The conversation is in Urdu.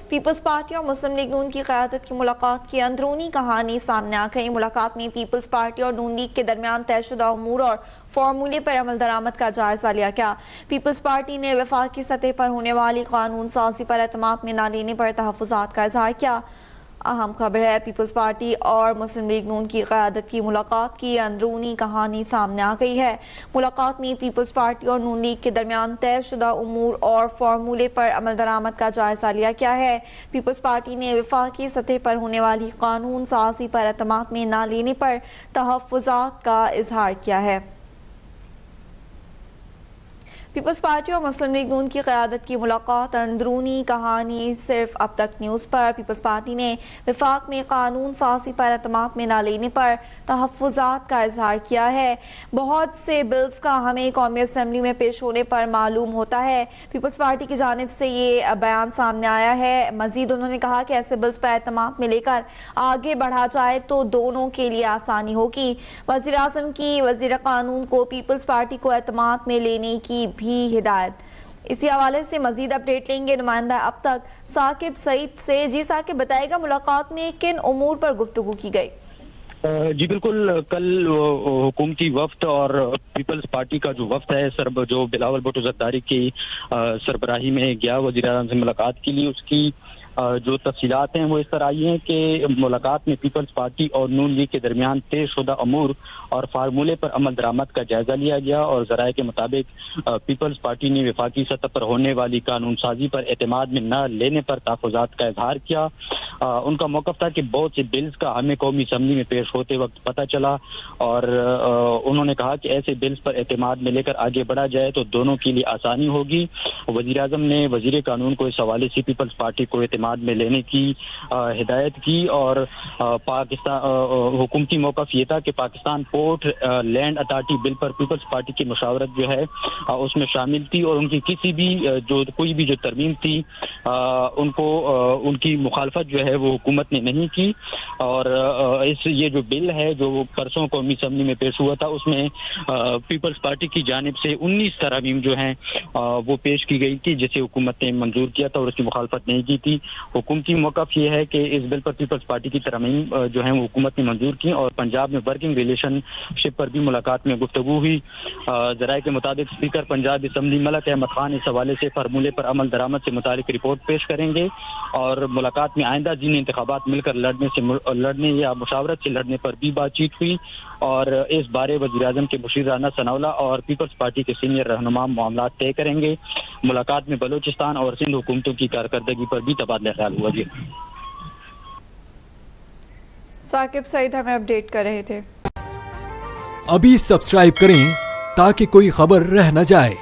پیپلز پارٹی اور مسلم لیگ نون کی قیادت کی ملاقات کی اندرونی کہانی سامنے آ گئی۔ ملاقات میں پیپلز پارٹی اور نون لیگ کے درمیان طے شدہ امور اور فارمولے پر عمل درآمد کا جائزہ لیا گیا۔ پیپلز پارٹی نے وفاقی سطح پر ہونے والی قانون سازی پر اعتماد میں نہ لینے پر تحفظات کا اظہار کیا۔ اہم خبر ہے، پیپلز پارٹی اور مسلم لیگ نون کی قیادت کی ملاقات کی اندرونی کہانی سامنے آ گئی ہے۔ ملاقات میں پیپلز پارٹی اور نون لیگ کے درمیان طے شدہ امور اور فارمولے پر عمل درآمد کا جائزہ لیا گیا ہے۔ پیپلز پارٹی نے وفاقی سطح پر ہونے والی قانون سازی پر اعتماد میں نہ لینے پر تحفظات کا اظہار کیا ہے۔ پیپلز پارٹی اور مسلم لیگ نون کی قیادت کی ملاقات اندرونی کہانی صرف اب تک نیوز پر۔ پیپلز پارٹی نے وفاق میں قانون سازی پر اعتماد میں نہ لینے پر تحفظات کا اظہار کیا ہے۔ بہت سے بلز کا ہمیں قومی اسمبلی میں پیش ہونے پر معلوم ہوتا ہے۔ پیپلز پارٹی کی جانب سے یہ بیان سامنے آیا ہے۔ مزید انہوں نے کہا کہ ایسے بلز پر اعتماد میں لے کر آگے بڑھا جائے تو دونوں کے لیے آسانی ہوگی۔ وزیر اعظم کی وزیر قانون کو پیپلز پارٹی کو اعتماد میں لینے کی بھی ہدایت۔ اسی حوالے سے مزید اپڈیٹ لیں گے نمائندہ اب تک ثاقب سعید سے۔ جی ثاقب، بتائے گا ملاقات میں کن امور پر گفتگو کی گئی؟ جی بالکل، کل حکومتی وفد اور پیپلز پارٹی کا جو وفد ہے جو بلاول بھٹو زرداری کی سربراہی میں گیا وزیر اعظم سے ملاقات کے لیے، اس کی جو تفصیلات ہیں وہ اس طرح آئی ہیں کہ ملاقات میں پیپلز پارٹی اور نون لیگ کے درمیان طے شدہ امور اور فارمولے پر عمل درآمد کا جائزہ لیا گیا، اور ذرائع کے مطابق پیپلز پارٹی نے وفاقی سطح پر ہونے والی قانون سازی پر اعتماد میں نہ لینے پر تحفظات کا اظہار کیا۔ ان کا موقف تھا کہ بہت سے بلز کا ہمیں قومی اسمبلی میں پیش ہوتے وقت پتہ چلا، اور انہوں نے کہا کہ ایسے بلز پر اعتماد میں لے کر آگے بڑھا جائے تو دونوں کے لیے آسانی ہوگی۔ وزیر اعظم نے وزیر قانون کو اس حوالے سے پیپلز پارٹی کو اعتماد میں لینے کی ہدایت کی، اور پاکستان حکومتی موقف یہ تھا کہ پاکستان پورٹ لینڈ اتھارٹی بل پر پیپلز پارٹی کی مشاورت جو ہے اس میں شامل تھی، اور ان کی کسی بھی کوئی بھی جو ترمیم تھی ان کی مخالفت جو ہے وہ حکومت نے نہیں کی، اور یہ جو بل ہے جو پرسوں قومی اسمبلی میں پیش ہوا تھا اس میں پیپلز پارٹی کی جانب سے 19 ترامیم جو ہیں وہ پیش کی گئی تھی، جسے حکومت نے منظور کیا تھا اور اس کی مخالفت نہیں کی تھی۔ حکومتی موقف یہ ہے کہ اس بل پر پیپلز پارٹی کی ترامیم جو ہیں وہ حکومت نے منظور کی، اور پنجاب میں ورکنگ ریلیشن شپ پر بھی ملاقات میں گفتگو ہوئی۔ ذرائع کے مطابق اسپیکر پنجاب اسمبلی ملک احمد خان اس حوالے سے فارمولے پر عمل درآمد سے متعلق رپورٹ پیش کریں گے، اور ملاقات میں آئندہ جن انتخابات مل کر لڑنے یا مشاورت سے لڑنے پر بھی بات چیت ہوئی، اور اس بارے وزیر اعظم کے مشیر رانا ثناءاللہ اور پیپلز پارٹی کے سینئر رہنما معاملات طے کریں گے۔ ملاقات میں بلوچستان اور سندھ حکومتوں کی کارکردگی پر بھی تبادلہ خیال ہوا۔ جی ثاقب سعید ہمیں اپڈیٹ کر رہے تھے۔ ابھی سبسکرائب کریں تاکہ کوئی خبر رہ نہ جائے۔